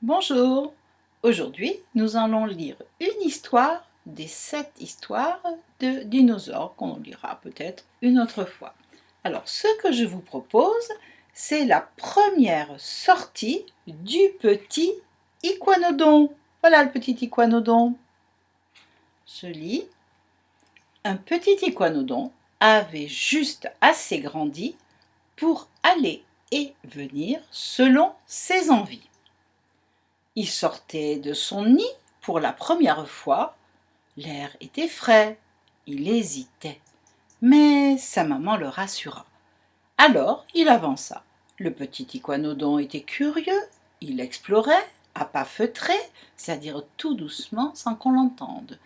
Bonjour, aujourd'hui nous allons lire une histoire des 7 histoires de dinosaures qu'on lira peut-être une autre fois. Alors ce que je vous propose, c'est la première sortie du petit iguanodon. Voilà le petit iguanodon. Je lis. Un petit iguanodon avait juste assez grandi pour aller et venir selon ses envies. Il sortait de son nid pour la première fois. L'air était frais. Il hésitait. Mais sa maman le rassura. Alors il avança. Le petit iguanodon était curieux. Il explorait, à pas feutrés, c'est-à-dire tout doucement sans qu'on l'entende,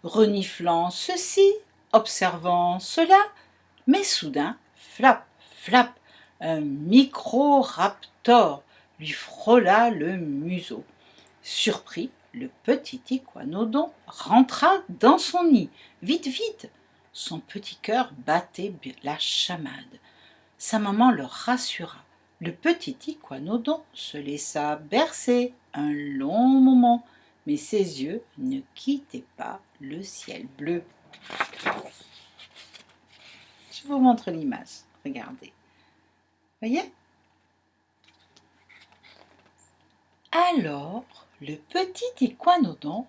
reniflant ceci, observant cela. Mais soudain, flap, flap, un micro-raptor lui frôla le museau. Surpris, le petit iguanodon rentra dans son nid. Vite, vite! Son petit cœur battait la chamade. Sa maman le rassura. Le petit iguanodon se laissa bercer un long moment, mais ses yeux ne quittaient pas le ciel bleu. Je vous montre l'image. Regardez. Voyez? Alors, le petit iguanodon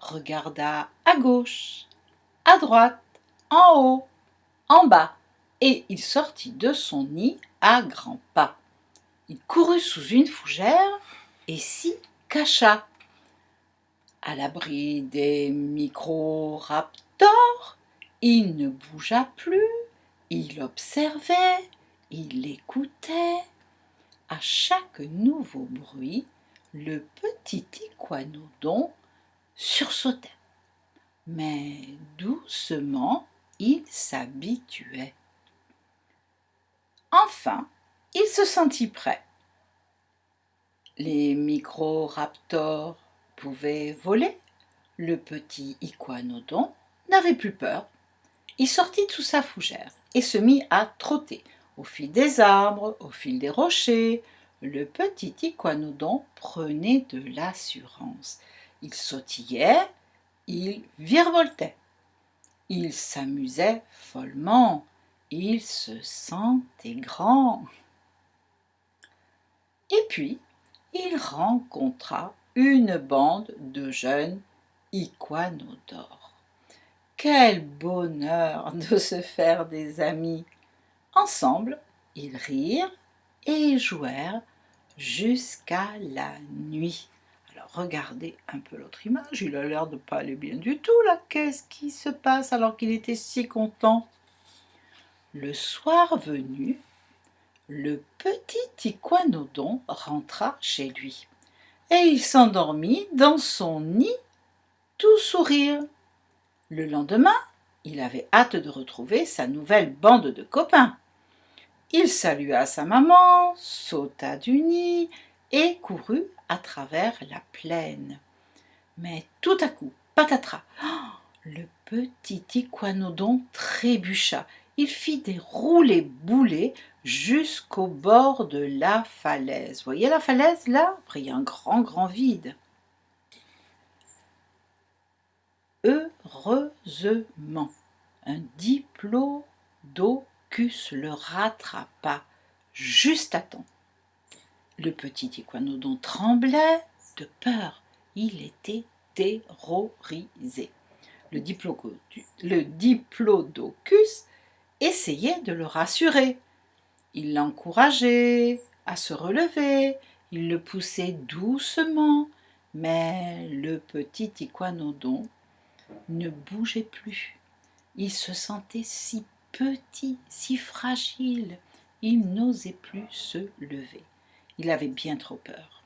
regarda à gauche, à droite, en haut, en bas, et il sortit de son nid à grands pas. Il courut sous une fougère et s'y cacha. À l'abri des micro-raptors, il ne bougea plus, il observait, il écoutait. À chaque nouveau bruit, le petit iguanodon sursautait. Mais doucement, il s'habituait. Enfin, il se sentit prêt. Les micro-raptors pouvaient voler. Le petit iguanodon n'avait plus peur. Il sortit de sous sa fougère et se mit à trotter. Au fil des arbres, au fil des rochers, le petit iguanodon prenait de l'assurance. Il sautillait, il virevoltait. Il s'amusait follement. Il se sentait grand. Et puis, il rencontra une bande de jeunes iguanodores. Quel bonheur de se faire des amis! Ensemble, ils rirent et jouèrent jusqu'à la nuit. Alors regardez un peu l'autre image, il a l'air de pas aller bien du tout là. Qu'est-ce qui se passe alors qu'il était si content? Le soir venu, le petit iguanodon rentra chez lui et il s'endormit dans son nid tout sourire. Le lendemain, il avait hâte de retrouver sa nouvelle bande de copains. Il salua sa maman, sauta du nid et courut à travers la plaine. Mais tout à coup, patatras, le petit iguanodon trébucha. Il fit des roulés-boulés jusqu'au bord de la falaise. Voyez la falaise là? Après, il y a un grand vide. Heureusement, un diplodocus le rattrapa juste à temps. Le petit iguanodon tremblait de peur. Il était terrorisé. Le diplodocus essayait de le rassurer. Il l'encourageait à se relever. Il le poussait doucement. Mais le petit iguanodon ne bougeait plus. Il se sentait si petit, si fragile. Il n'osait plus se lever. Il avait bien trop peur.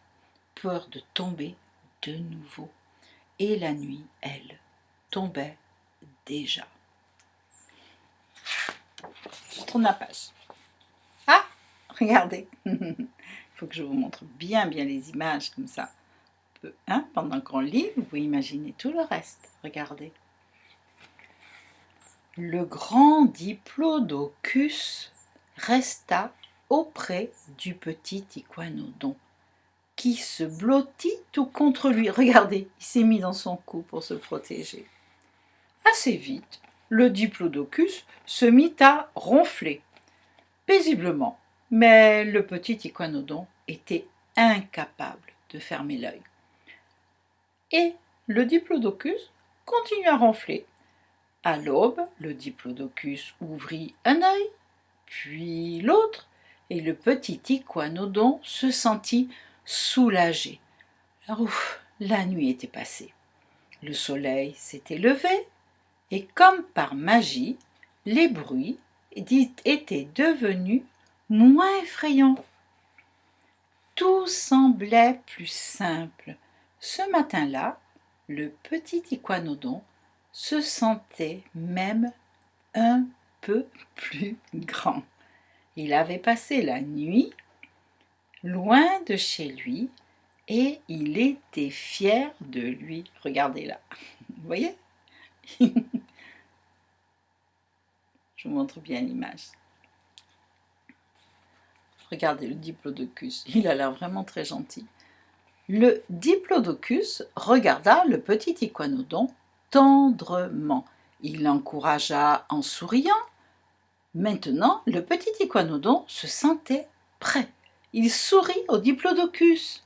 Peur de tomber de nouveau. Et la nuit, elle, tombait déjà. Je tourne la page. Ah, regardez. Il faut que je vous montre bien les images comme ça. Hein, pendant qu'on lit, vous pouvez imaginer tout le reste. Regardez. Le grand diplodocus resta auprès du petit iguanodon, qui se blottit tout contre lui. Regardez, il s'est mis dans son cou pour se protéger. Assez vite, le diplodocus se mit à ronfler, paisiblement, mais le petit iguanodon était incapable de fermer l'œil. Et le diplodocus continue à ronfler. À l'aube, le diplodocus ouvrit un œil, puis l'autre, et le petit iguanodon se sentit soulagé. Ouf, la nuit était passée. Le soleil s'était levé, et comme par magie, les bruits étaient devenus moins effrayants. Tout semblait plus simple. Ce matin-là, le petit iguanodon se sentait même un peu plus grand. Il avait passé la nuit loin de chez lui et il était fier de lui. Regardez là, vous voyez? Je vous montre bien l'image. Regardez le diplodocus, il a l'air vraiment très gentil. Le diplodocus regarda le petit iguanodon tendrement. Il l'encouragea en souriant. Maintenant, le petit iguanodon se sentait prêt. Il sourit au diplodocus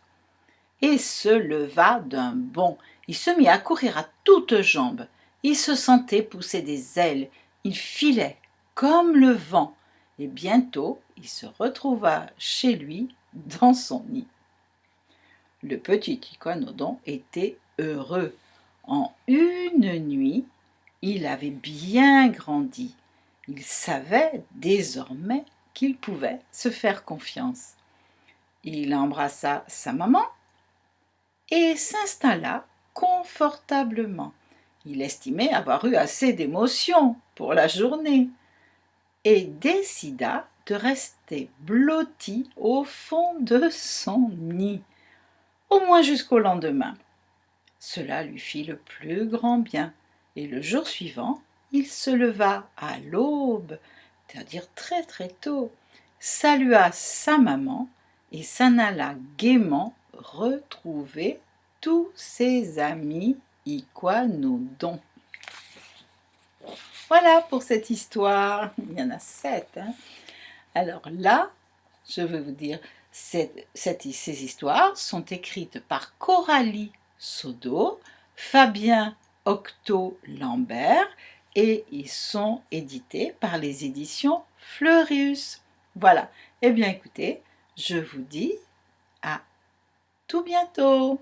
et se leva d'un bond. Il se mit à courir à toutes jambes. Il se sentait pousser des ailes. Il filait comme le vent. Et bientôt, il se retrouva chez lui dans son nid. Le petit iguanodon était heureux. En une nuit, il avait bien grandi. Il savait désormais qu'il pouvait se faire confiance. Il embrassa sa maman et s'installa confortablement. Il estimait avoir eu assez d'émotions pour la journée et décida de rester blotti au fond de son nid, au moins jusqu'au lendemain. Cela lui fit le plus grand bien, et le jour suivant, il se leva à l'aube, c'est-à-dire très très tôt, salua sa maman et s'en alla gaiement retrouver tous ses amis iguanodons. Voilà pour cette histoire. Il y en a 7. Alors là, je vais vous dire, ces histoires sont écrites par Coralie Sodo, Fabien Octo Lambert et ils sont édités par les éditions Fleurus. Voilà. Eh bien écoutez, je vous dis à tout bientôt.